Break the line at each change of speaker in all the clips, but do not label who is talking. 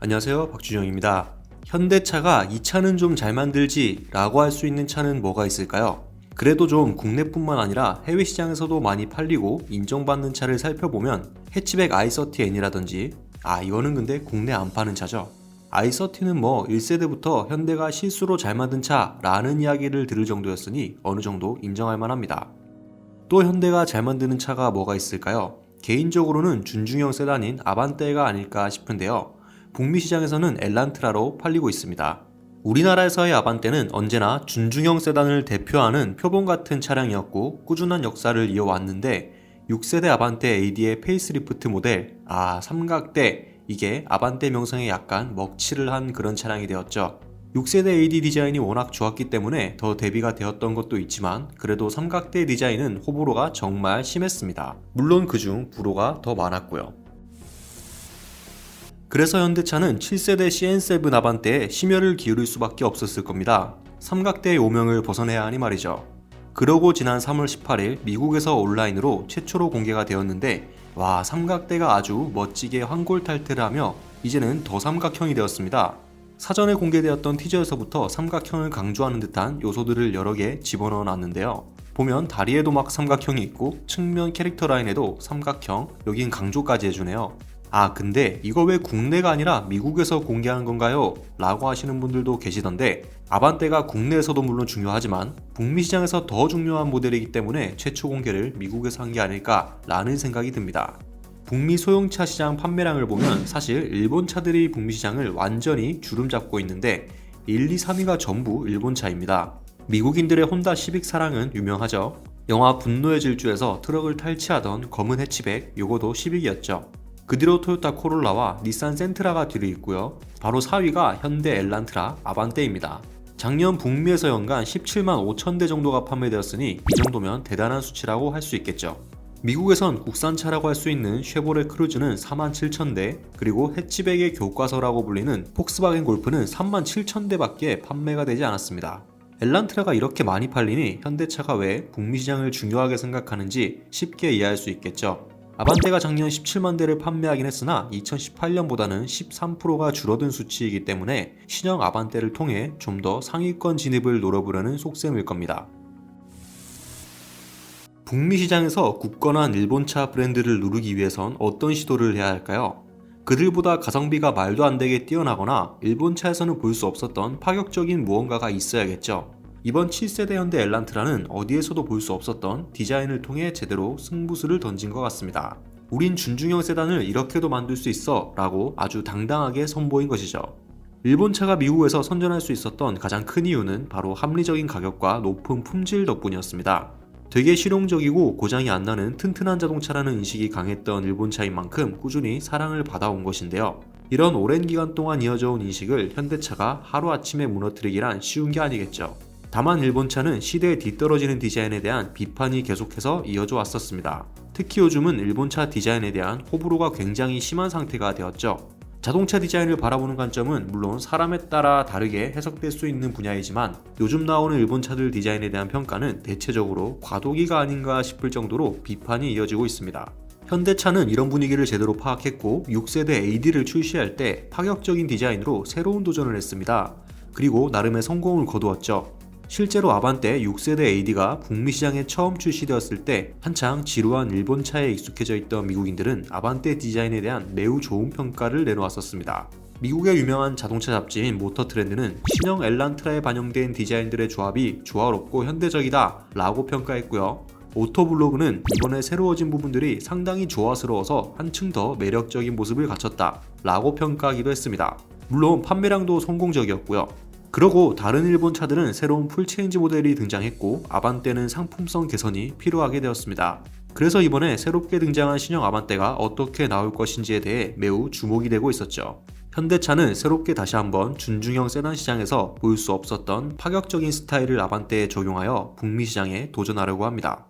안녕하세요, 박준영입니다. 현대차가 이 차는 좀 잘 만들지 라고 할 수 있는 차는 뭐가 있을까요? 그래도 좀 국내뿐만 아니라 해외 시장에서도 많이 팔리고 인정받는 차를 살펴보면 해치백 i30N이라든지 이거는 근데 국내 안 파는 차죠. i30는 뭐 1세대부터 현대가 실수로 잘 만든 차라는 이야기를 들을 정도였으니 어느 정도 인정할 만합니다. 또 현대가 잘 만드는 차가 뭐가 있을까요? 개인적으로는 준중형 세단인 아반떼가 아닐까 싶은데요. 북미 시장에서는 엘란트라로 팔리고 있습니다. 우리나라에서의 아반떼는 언제나 준중형 세단을 대표하는 표본 같은 차량이었고 꾸준한 역사를 이어왔는데 6세대 아반떼 AD의 페이스리프트 모델 삼각대, 이게 아반떼 명성에 약간 먹칠을 한 그런 차량이 되었죠. 6세대 AD 디자인이 워낙 좋았기 때문에 더 대비가 되었던 것도 있지만 그래도 삼각대 디자인은 호불호가 정말 심했습니다. 물론 그중 불호가 더 많았고요. 그래서 현대차는 7세대 CN7 아반떼에 심혈을 기울일 수밖에 없었을 겁니다. 삼각대의 오명을 벗어내야 하니 말이죠. 그러고 지난 3월 18일 미국에서 온라인으로 최초로 공개가 되었는데 삼각대가 아주 멋지게 환골탈태를 하며 이제는 더 삼각형이 되었습니다. 사전에 공개되었던 티저에서부터 삼각형을 강조하는 듯한 요소들을 여러 개 집어넣어 놨는데요. 보면 다리에도 막 삼각형이 있고 측면 캐릭터 라인에도 삼각형, 여긴 강조까지 해주네요. 근데 이거 왜 국내가 아니라 미국에서 공개하는 건가요? 라고 하시는 분들도 계시던데 아반떼가 국내에서도 물론 중요하지만 북미 시장에서 더 중요한 모델이기 때문에 최초 공개를 미국에서 한 게 아닐까 라는 생각이 듭니다. 북미 소형차 시장 판매량을 보면 사실 일본 차들이 북미 시장을 완전히 주름 잡고 있는데 1, 2, 3위가 전부 일본 차입니다. 미국인들의 혼다 시빅 사랑은 유명하죠. 영화 분노의 질주에서 트럭을 탈취하던 검은 해치백, 요거도 시빅이었죠. 그 뒤로 토요타 코롤라와 닛산 센트라가 뒤를 잇고요. 바로 4위가 현대 엘란트라, 아반떼입니다. 작년 북미에서 연간 17만 5천 대 정도가 판매되었으니 이 정도면 대단한 수치라고 할 수 있겠죠. 미국에선 국산차라고 할 수 있는 쉐보레 크루즈는 4만 7천 대, 그리고 해치백의 교과서라고 불리는 폭스바겐 골프는 3만 7천 대밖에 판매가 되지 않았습니다. 엘란트라가 이렇게 많이 팔리니 현대차가 왜 북미 시장을 중요하게 생각하는지 쉽게 이해할 수 있겠죠. 아반떼가 작년 17만 대를 판매하긴 했으나 2018년보다는 13%가 줄어든 수치이기 때문에 신형 아반떼를 통해 좀 더 상위권 진입을 노려보려는 속셈일 겁니다. 북미 시장에서 굳건한 일본차 브랜드를 누르기 위해선 어떤 시도를 해야 할까요? 그들보다 가성비가 말도 안 되게 뛰어나거나 일본차에서는 볼 수 없었던 파격적인 무언가가 있어야겠죠. 이번 7세대 현대 엘란트라는 어디에서도 볼 수 없었던 디자인을 통해 제대로 승부수를 던진 것 같습니다. 우린 준중형 세단을 이렇게도 만들 수 있어 라고 아주 당당하게 선보인 것이죠. 일본차가 미국에서 선전할 수 있었던 가장 큰 이유는 바로 합리적인 가격과 높은 품질 덕분이었습니다. 되게 실용적이고 고장이 안 나는 튼튼한 자동차라는 인식이 강했던 일본차인 만큼 꾸준히 사랑을 받아온 것인데요. 이런 오랜 기간 동안 이어져 온 인식을 현대차가 하루아침에 무너뜨리기란 쉬운 게 아니겠죠. 다만 일본차는 시대에 뒤떨어지는 디자인에 대한 비판이 계속해서 이어져 왔었습니다. 특히 요즘은 일본차 디자인에 대한 호불호가 굉장히 심한 상태가 되었죠. 자동차 디자인을 바라보는 관점은 물론 사람에 따라 다르게 해석될 수 있는 분야이지만 요즘 나오는 일본차들 디자인에 대한 평가는 대체적으로 과도기가 아닌가 싶을 정도로 비판이 이어지고 있습니다. 현대차는 이런 분위기를 제대로 파악했고 6세대 AD를 출시할 때 파격적인 디자인으로 새로운 도전을 했습니다. 그리고 나름의 성공을 거두었죠. 실제로 아반떼 6세대 AD가 북미 시장에 처음 출시되었을 때 한창 지루한 일본차에 익숙해져 있던 미국인들은 아반떼 디자인에 대한 매우 좋은 평가를 내놓았었습니다. 미국의 유명한 자동차 잡지인 모터트렌드는 신형 엘란트라에 반영된 디자인들의 조합이 조화롭고 현대적이다 라고 평가했고요. 오토블로그는 이번에 새로워진 부분들이 상당히 조화스러워서 한층 더 매력적인 모습을 갖췄다 라고 평가하기도 했습니다. 물론 판매량도 성공적이었고요. 그러고 다른 일본 차들은 새로운 풀체인지 모델이 등장했고 아반떼는 상품성 개선이 필요하게 되었습니다. 그래서 이번에 새롭게 등장한 신형 아반떼가 어떻게 나올 것인지에 대해 매우 주목이 되고 있었죠. 현대차는 새롭게 다시 한번 준중형 세단 시장에서 볼 수 없었던 파격적인 스타일을 아반떼에 적용하여 북미 시장에 도전하려고 합니다.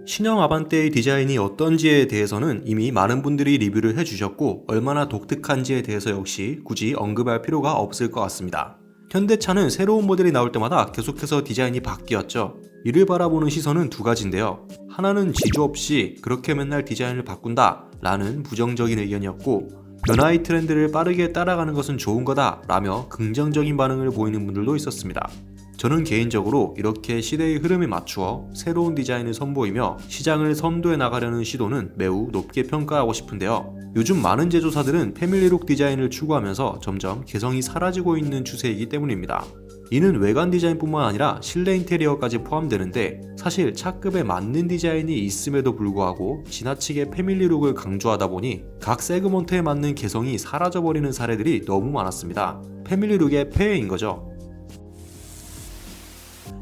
신형 아반떼의 디자인이 어떤지에 대해서는 이미 많은 분들이 리뷰를 해주셨고 얼마나 독특한지에 대해서 역시 굳이 언급할 필요가 없을 것 같습니다. 현대차는 새로운 모델이 나올 때마다 계속해서 디자인이 바뀌었죠. 이를 바라보는 시선은 두 가지인데요. 하나는 지조 없이 그렇게 맨날 디자인을 바꾼다 라는 부정적인 의견이었고 변화의 트렌드를 빠르게 따라가는 것은 좋은 거다 라며 긍정적인 반응을 보이는 분들도 있었습니다. 저는 개인적으로 이렇게 시대의 흐름에 맞추어 새로운 디자인을 선보이며 시장을 선도해 나가려는 시도는 매우 높게 평가하고 싶은데요. 요즘 많은 제조사들은 패밀리룩 디자인을 추구하면서 점점 개성이 사라지고 있는 추세이기 때문입니다. 이는 외관 디자인뿐만 아니라 실내 인테리어까지 포함되는데, 사실 차급에 맞는 디자인이 있음에도 불구하고 지나치게 패밀리룩을 강조하다 보니 각 세그먼트에 맞는 개성이 사라져버리는 사례들이 너무 많았습니다. 패밀리룩의 폐해인 거죠.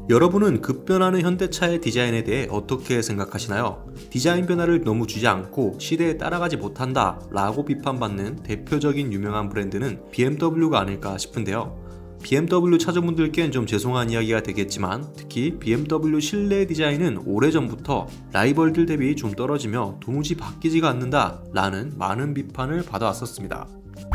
여러분은 급변하는 현대차의 디자인에 대해 어떻게 생각하시나요? 디자인 변화를 너무 주지 않고 시대에 따라가지 못한다 라고 비판받는 대표적인 유명한 브랜드는 BMW가 아닐까 싶은데요. BMW 차주분들께는 좀 죄송한 이야기가 되겠지만, 특히 BMW 실내 디자인은 오래전부터 라이벌들 대비 좀 떨어지며 도무지 바뀌지가 않는다 라는 많은 비판을 받아왔었습니다.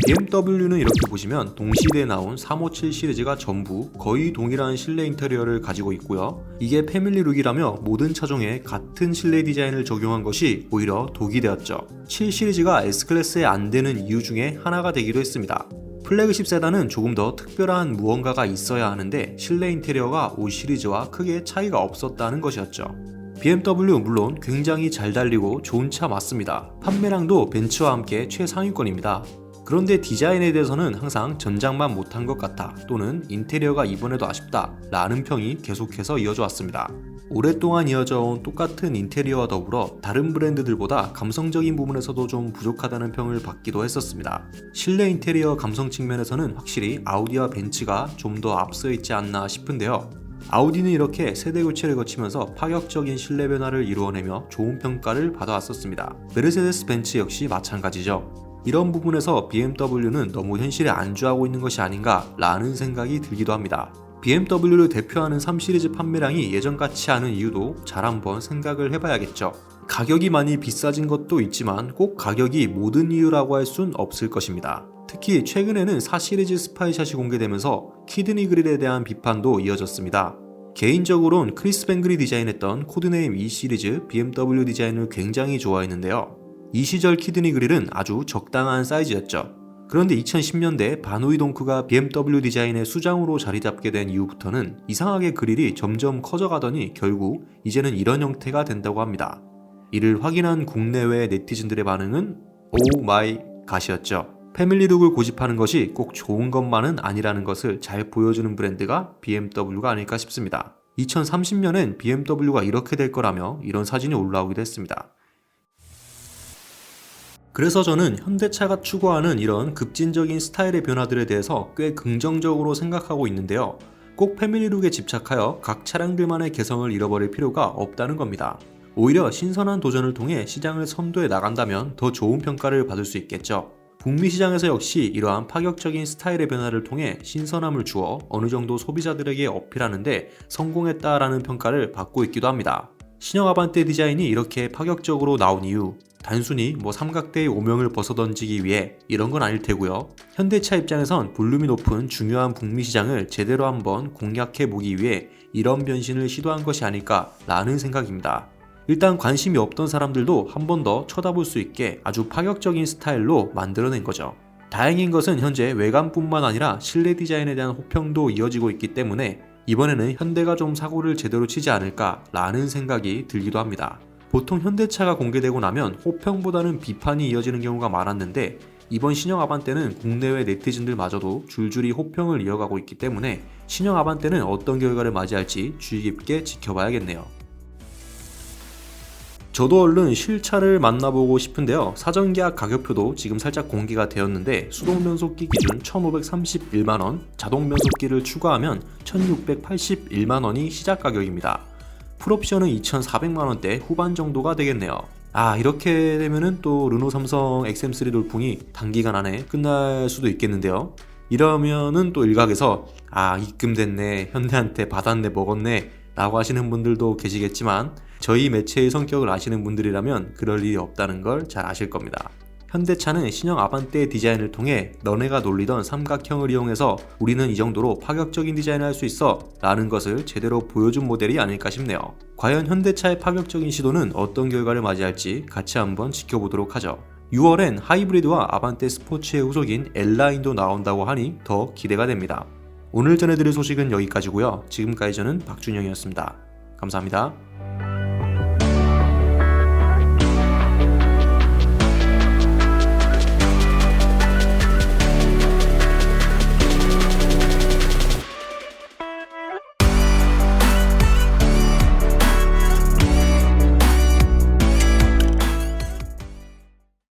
BMW는 이렇게 보시면 동시대에 나온 357 시리즈가 전부 거의 동일한 실내 인테리어를 가지고 있고요. 이게 패밀리룩이라며 모든 차종에 같은 실내 디자인을 적용한 것이 오히려 독이 되었죠. 7 시리즈가 S클래스에 안 되는 이유 중에 하나가 되기도 했습니다. 플래그십 세단은 조금 더 특별한 무언가가 있어야 하는데 실내 인테리어가 5 시리즈와 크게 차이가 없었다는 것이었죠. BMW 물론 굉장히 잘 달리고 좋은 차 맞습니다. 판매량도 벤츠와 함께 최상위권입니다. 그런데 디자인에 대해서는 항상 전작만 못한 것 같다, 또는 인테리어가 이번에도 아쉽다 라는 평이 계속해서 이어져 왔습니다. 오랫동안 이어져 온 똑같은 인테리어와 더불어 다른 브랜드들보다 감성적인 부분에서도 좀 부족하다는 평을 받기도 했었습니다. 실내 인테리어 감성 측면에서는 확실히 아우디와 벤츠가 좀 더 앞서 있지 않나 싶은데요. 아우디는 이렇게 세대 교체를 거치면서 파격적인 실내 변화를 이루어내며 좋은 평가를 받아왔었습니다. 메르세데스 벤츠 역시 마찬가지죠. 이런 부분에서 BMW는 너무 현실에 안주하고 있는 것이 아닌가 라는 생각이 들기도 합니다. BMW를 대표하는 3 시리즈 판매량이 예전 같지 않은 이유도 잘 한번 생각을 해봐야겠죠. 가격이 많이 비싸진 것도 있지만 꼭 가격이 모든 이유라고 할 순 없을 것입니다. 특히 최근에는 4 시리즈 스파이샷이 공개되면서 키드니 그릴에 대한 비판도 이어졌습니다. 개인적으로는 크리스 뱅글이 디자인했던 코드네임 E 시리즈 BMW 디자인을 굉장히 좋아했는데요. 이 시절 키드니 그릴은 아주 적당한 사이즈였죠. 그런데 2010년대 바노이 동크가 BMW 디자인의 수장으로 자리 잡게 된 이후부터는 이상하게 그릴이 점점 커져가더니 결국 이제는 이런 형태가 된다고 합니다. 이를 확인한 국내외 네티즌들의 반응은 오 마이 갓이었죠. 패밀리룩을 고집하는 것이 꼭 좋은 것만은 아니라는 것을 잘 보여주는 브랜드가 BMW가 아닐까 싶습니다. 2030년엔 BMW가 이렇게 될 거라며 이런 사진이 올라오기도 했습니다. 그래서 저는 현대차가 추구하는 이런 급진적인 스타일의 변화들에 대해서 꽤 긍정적으로 생각하고 있는데요. 꼭 패밀리룩에 집착하여 각 차량들만의 개성을 잃어버릴 필요가 없다는 겁니다. 오히려 신선한 도전을 통해 시장을 선도해 나간다면 더 좋은 평가를 받을 수 있겠죠. 북미 시장에서 역시 이러한 파격적인 스타일의 변화를 통해 신선함을 주어 어느 정도 소비자들에게 어필하는데 성공했다라는 평가를 받고 있기도 합니다. 신형 아반떼 디자인이 이렇게 파격적으로 나온 이유, 단순히 삼각대의 오명을 벗어던지기 위해 이런 건 아닐 테고요. 현대차 입장에선 볼륨이 높은 중요한 북미 시장을 제대로 한번 공략해 보기 위해 이런 변신을 시도한 것이 아닐까 라는 생각입니다. 일단 관심이 없던 사람들도 한 번 더 쳐다볼 수 있게 아주 파격적인 스타일로 만들어낸 거죠. 다행인 것은 현재 외관뿐만 아니라 실내 디자인에 대한 호평도 이어지고 있기 때문에 이번에는 현대가 좀 사고를 제대로 치지 않을까 라는 생각이 들기도 합니다. 보통 현대차가 공개되고 나면 호평보다는 비판이 이어지는 경우가 많았는데, 이번 신형 아반떼는 국내외 네티즌들마저도 줄줄이 호평을 이어가고 있기 때문에 신형 아반떼는 어떤 결과를 맞이할지 주의 깊게 지켜봐야겠네요. 저도 얼른 실차를 만나보고 싶은데요. 사전계약 가격표도 지금 살짝 공개가 되었는데 수동 변속기 기준 1,531만원, 자동 변속기를 추가하면 1,681만원이 시작 가격입니다. 풀옵션은 2,400만원대 후반 정도가 되겠네요. 이렇게 되면은 또 르노 삼성 XM3 돌풍이 단기간 안에 끝날 수도 있겠는데요. 이러면은 또 일각에서 입금됐네, 현대한테 받았네, 먹었네 라고 하시는 분들도 계시겠지만, 저희 매체의 성격을 아시는 분들이라면 그럴 일이 없다는 걸 잘 아실 겁니다. 현대차는 신형 아반떼 디자인을 통해 너네가 놀리던 삼각형을 이용해서 우리는 이 정도로 파격적인 디자인을 할 수 있어 라는 것을 제대로 보여준 모델이 아닐까 싶네요. 과연 현대차의 파격적인 시도는 어떤 결과를 맞이할지 같이 한번 지켜보도록 하죠. 6월엔 하이브리드와 아반떼 스포츠의 후속인 L라인도 나온다고 하니 더 기대가 됩니다. 오늘 전해드릴 소식은 여기까지고요. 지금까지 저는 박준영이었습니다. 감사합니다.